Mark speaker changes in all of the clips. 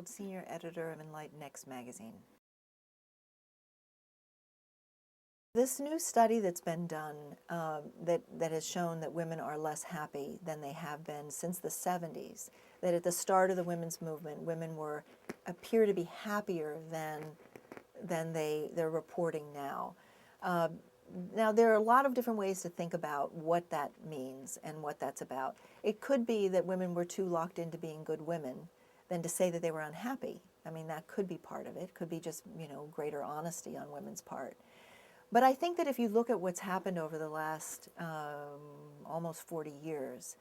Speaker 1: Debold, senior editor of Enlightened X magazine. This new study that's been done that has shown that women are less happy than they have been since the 70s, that at the start of the women's movement, women appear to be happier than they're reporting now. Now, there are a lot of different ways to think about what that means and what that's about. It could be that women were too locked into being good women than to say that they were unhappy. I mean, that could be part of it. It could be just, greater honesty on women's part. But I think that if you look at what's happened over the last almost 40 years,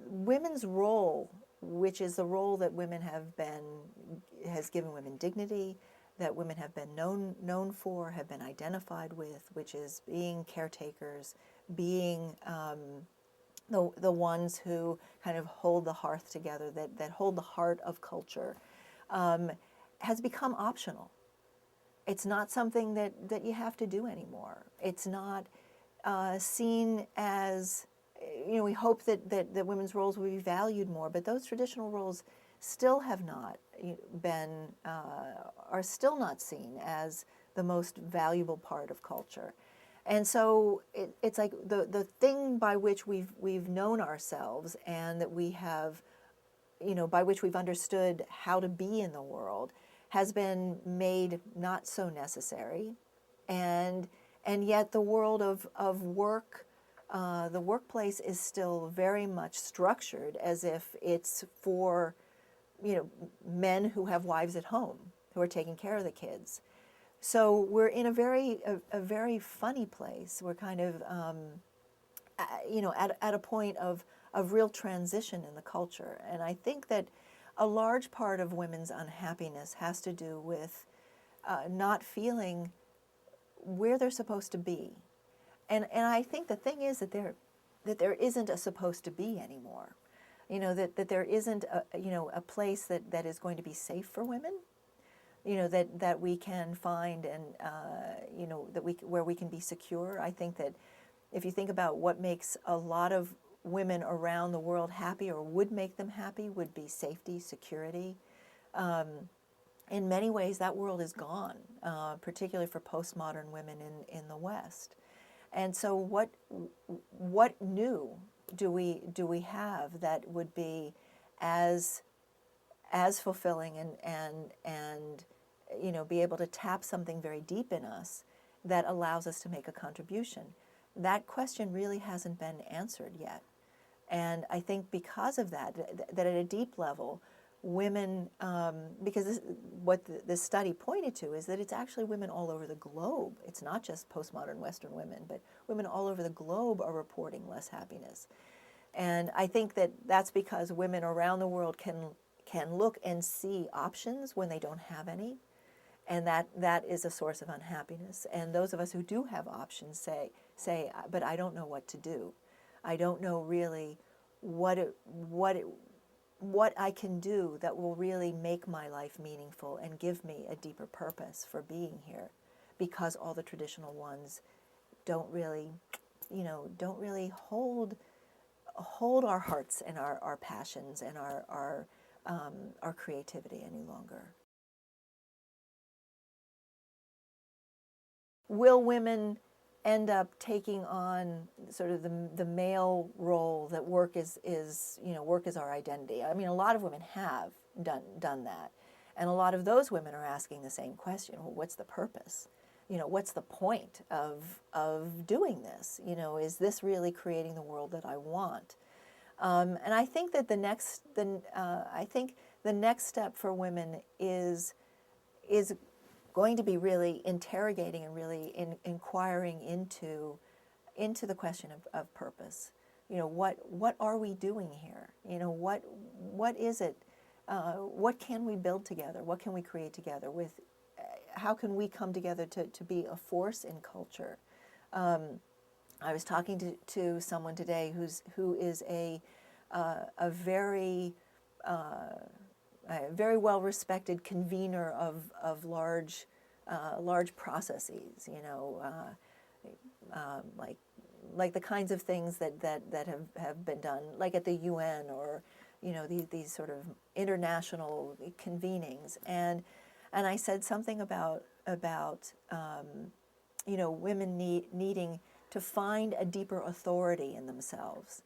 Speaker 1: women's role, which is the role that women has given women dignity, that women have been known for, have been identified with, which is being caretakers, being the ones who kind of hold the hearth together, that hold the heart of culture, has become optional. It's not something that you have to do anymore. It's not seen as, we hope that women's roles will be valued more, but those traditional roles still have not been, are still not seen as the most valuable part of culture. And so it's like the thing by which we've known ourselves and that we have, by which we've understood how to be in the world has been made not so necessary. And yet the world of work, the workplace is still very much structured as if it's for, men who have wives at home, who are taking care of the kids. So we're in a very funny place. We're kind of, at a point of real transition in the culture. And I think that a large part of women's unhappiness has to do with not feeling where they're supposed to be. And I think the thing is that there isn't a supposed to be anymore. That there isn't a place that is going to be safe for women, that we can find and, where we can be secure. I think that if you think about what makes a lot of women around the world happy or would make them happy would be safety, security. In many ways, that world is gone, particularly for postmodern women in the West. And so what new do we have that would be as fulfilling and be able to tap something very deep in us that allows us to make a contribution? That question really hasn't been answered yet. And I think because of that at a deep level, women, because what this study pointed to is that it's actually women all over the globe. It's not just postmodern Western women, but women all over the globe are reporting less happiness. And I think that that's because women around the world can look and see options when they don't have any. And that is a source of unhappiness. And those of us who do have options say, but I don't know what to do. I don't know really what I can do that will really make my life meaningful and give me a deeper purpose for being here, because all the traditional ones don't really hold our hearts and our passions and our creativity any longer. Will women end up taking on sort of the male role that work is work is our identity? I mean, a lot of women have done that, and a lot of those women are asking the same question: well, what's the purpose? What's the point of doing this? Is this really creating the world that I want? And I think that the next step for women is going to be really interrogating and really inquiring into the question of purpose. What are we doing here? What is it? What can we build together? What can we create together? How can we come together to be a force in culture? I was talking to someone today who is a very very well-respected convener of large processes, like the kinds of things that have been done, like at the UN or these sort of international convenings, and I said something about women needing to find a deeper authority in themselves,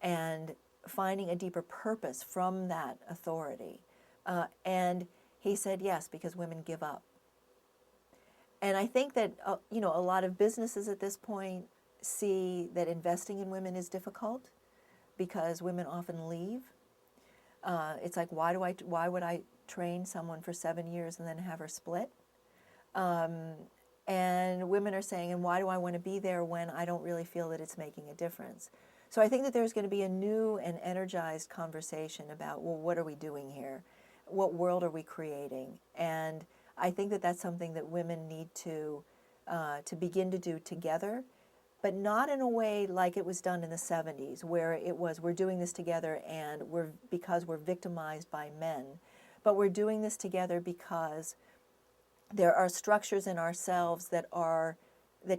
Speaker 1: and finding a deeper purpose from that authority. And he said, yes, because women give up. And I think that, a lot of businesses at this point see that investing in women is difficult because women often leave. It's like, why would I train someone for 7 years and then have her split? And women are saying, and why do I want to be there when I don't really feel that it's making a difference? So I think that there's going to be a new and energized conversation about, well, what are we doing here? What world are we creating? And I think that that's something that women need to begin to do together, but not in a way like it was done in the 70s, where it was, we're doing this together and because we're victimized by men, but we're doing this together because there are structures in ourselves that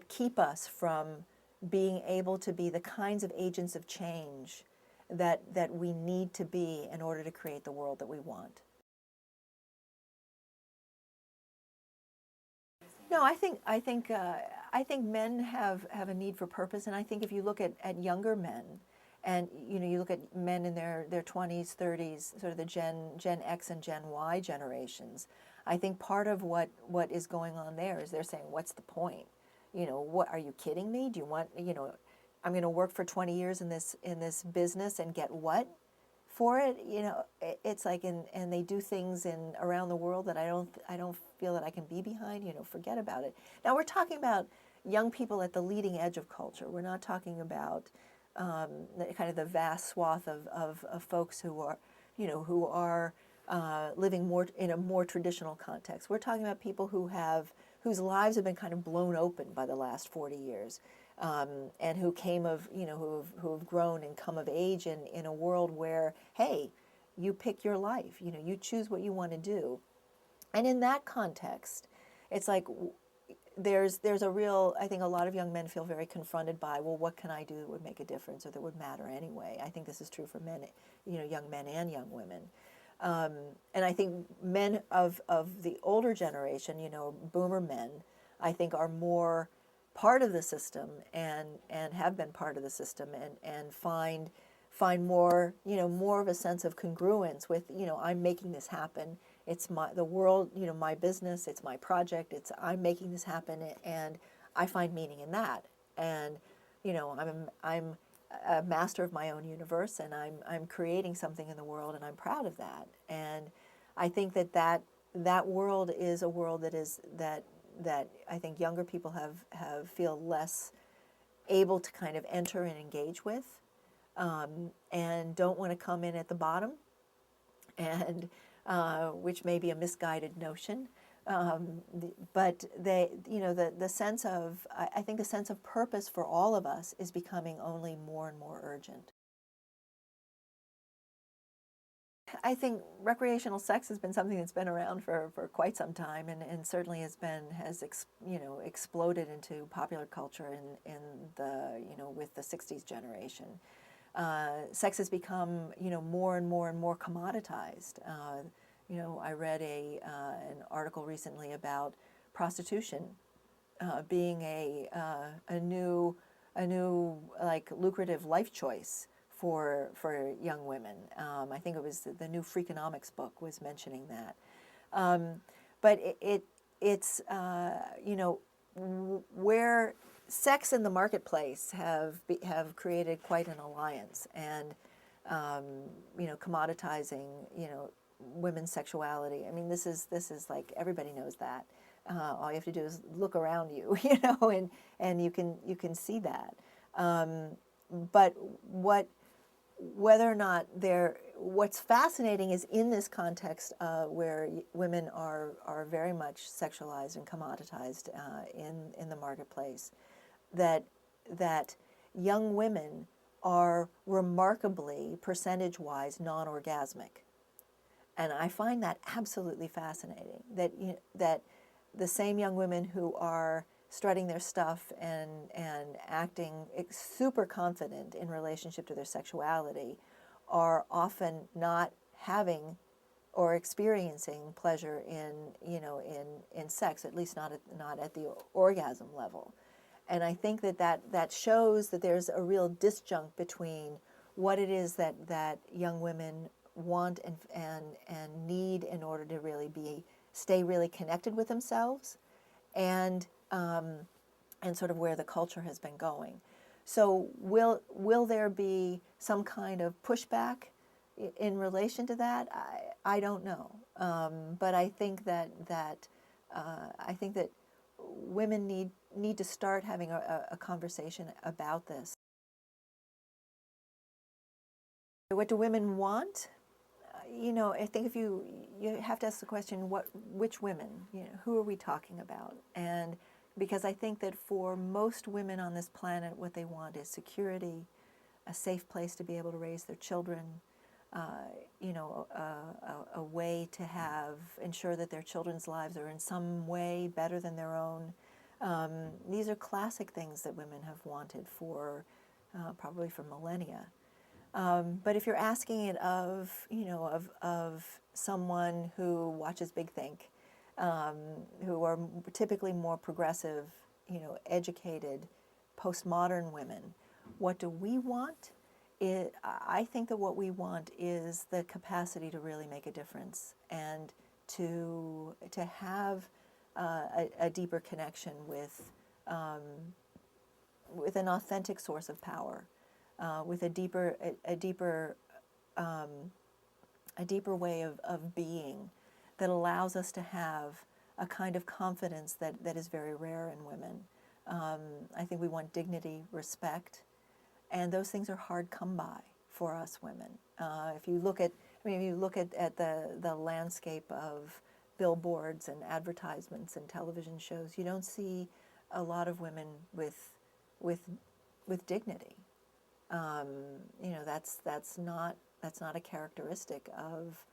Speaker 1: keep us from being able to be the kinds of agents of change that we need to be in order to create the world that we want. No, I think men have a need for purpose, and I think if you look at younger men, and you look at men in their 20s, 30s, sort of the Gen X and Gen Y generations, I think part of what is going on there is they're saying, what's the point? What, are you kidding me? Do you want, I'm going to work for 20 years in this business and get what for it? It's like, and they do things around the world that I don't feel that I can be behind. Forget about it. Now we're talking about young people at the leading edge of culture. We're not talking about kind of the vast swath of folks who are living more in a more traditional context. We're talking about people whose lives have been kind of blown open by the last 40 years, and who have grown and come of age in a world where, hey, you pick your life, you choose what you want to do. And in that context, it's like there's a real, I think a lot of young men feel very confronted by, well, what can I do that would make a difference or that would matter anyway? I think this is true for men, young men and young women. And I think men of the older generation, boomer men, I think are more part of the system and have been part of the system and find more, more of a sense of congruence with, I'm making this happen. It's the world, my business, it's my project, I'm making this happen, and I find meaning in that. And, I'm a master of my own universe, and I'm creating something in the world, and I'm proud of that. And I think that world is a world that I think younger people feel less able to kind of enter and engage with, and don't want to come in at the bottom, and which may be a misguided notion. But the sense of, I think the sense of purpose for all of us is becoming only more and more urgent. I think recreational sex has been something that's been around for quite some time, and certainly has exploded into popular culture in the with the 60s generation. Sex has become more and more and more commoditized. I read an article recently about prostitution being a new like lucrative life choice for young women. I think it was the new Freakonomics book was mentioning that. But it's where sex and the marketplace have created quite an alliance, and commoditizing women's sexuality. I mean, this is like, everybody knows that. All you have to do is look around you, and you can see that. But whether or not what's fascinating is in this context where women are very much sexualized and commoditized in the marketplace, that young women are remarkably, percentage-wise, non-orgasmic. And I find that absolutely fascinating, that the same young women who are strutting their stuff and acting super confident in relationship to their sexuality are often not having or experiencing pleasure in, in sex, at least not at the orgasm level. And I think that shows that there's a real disjunct between what it is that young women want and need in order to really stay really connected with themselves, and sort of where the culture has been going. So will there be some kind of pushback in relation to that? I don't know, but I think that women need to start having a conversation about this. What do women want? I think if you have to ask the question, which women, who are we talking about? And because I think that for most women on this planet, what they want is security, a safe place to be able to raise their children, a way to ensure that their children's lives are in some way better than their own. These are classic things that women have wanted for probably for millennia. But if you're asking it of someone who watches Big Think, who are typically more progressive, educated, postmodern women, what do we want? I think that what we want is the capacity to really make a difference and to have a deeper connection with an authentic source of power, with a deeper way of being that allows us to have a kind of confidence that is very rare in women. I think we want dignity, respect, and those things are hard come by for us women. If you look at the landscape of billboards and advertisements and television shows, you don't see a lot of women with dignity. That's not a characteristic of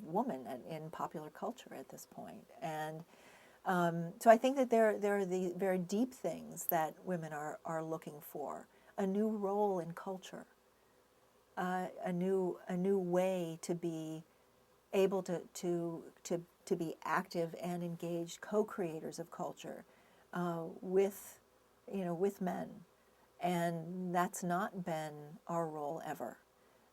Speaker 1: woman in popular culture at this point. And so I think that there are the very deep things that women are looking for: a new role in culture, a new way to be able to be active and engaged co-creators of culture with men, and that's not been our role ever.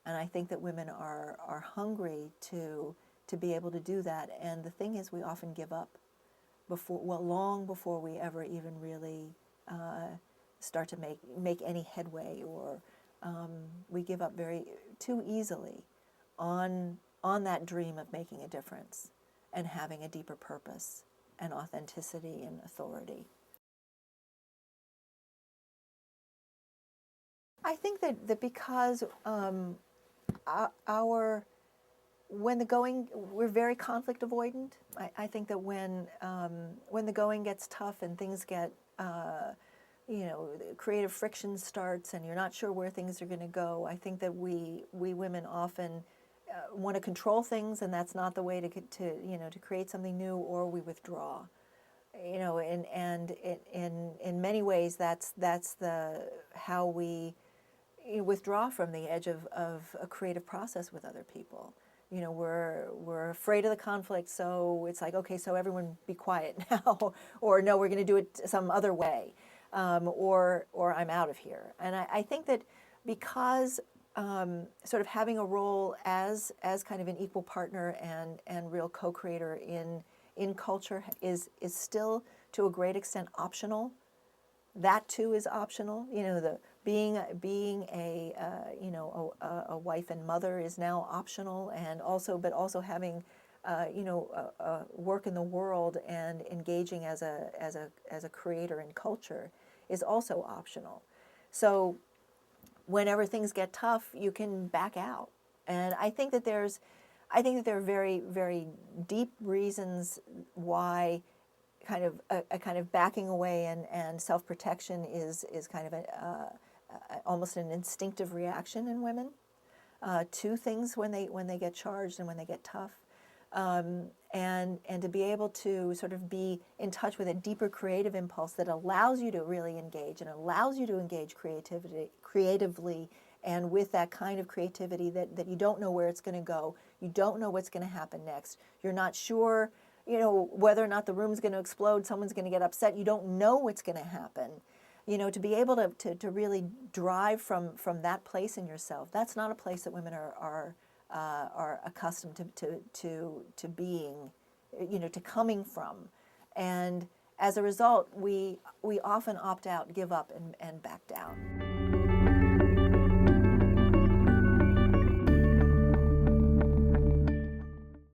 Speaker 1: And I think that women are hungry to be able to do that. And the thing is, we often give up long before we ever even really start to make any headway, or we give up too easily on that dream of making a difference and having a deeper purpose and authenticity and authority. I think that because we're very conflict avoidant. I think that when the going gets tough and things get, creative friction starts and you're not sure where things are going to go, I think that we women often want to control things, and that's not the way to create something new, or we withdraw. And in many ways, that's how we withdraw from the edge of a creative process with other people. We're afraid of the conflict, so it's like, okay, so everyone be quiet now, or no, we're going to do it some other way, or I'm out of here. And I think that because sort of having a role as kind of an equal partner and real co-creator in culture is still to a great extent optional. That too is optional. The being a wife and mother is now optional, and also having work in the world and engaging as a creator in culture is also optional. So whenever things get tough, you can back out. And I think that there are very, very deep reasons why kind of a kind of backing away and self-protection is kind of almost an instinctive reaction in women to things when they get charged and when they get tough. and to be able to sort of be in touch with a deeper creative impulse that allows you to really engage and allows you to engage creatively and with that kind of creativity that you don't know where it's going to go, you don't know what's going to happen next, you're not sure, you know, whether or not the room's going to explode, someone's going to get upset, you don't know what's going to happen. You know, to be able to really drive from that place in yourself, that's not a place that women are accustomed to being, you know, to coming from. And as a result, we often opt out, give up, and back down.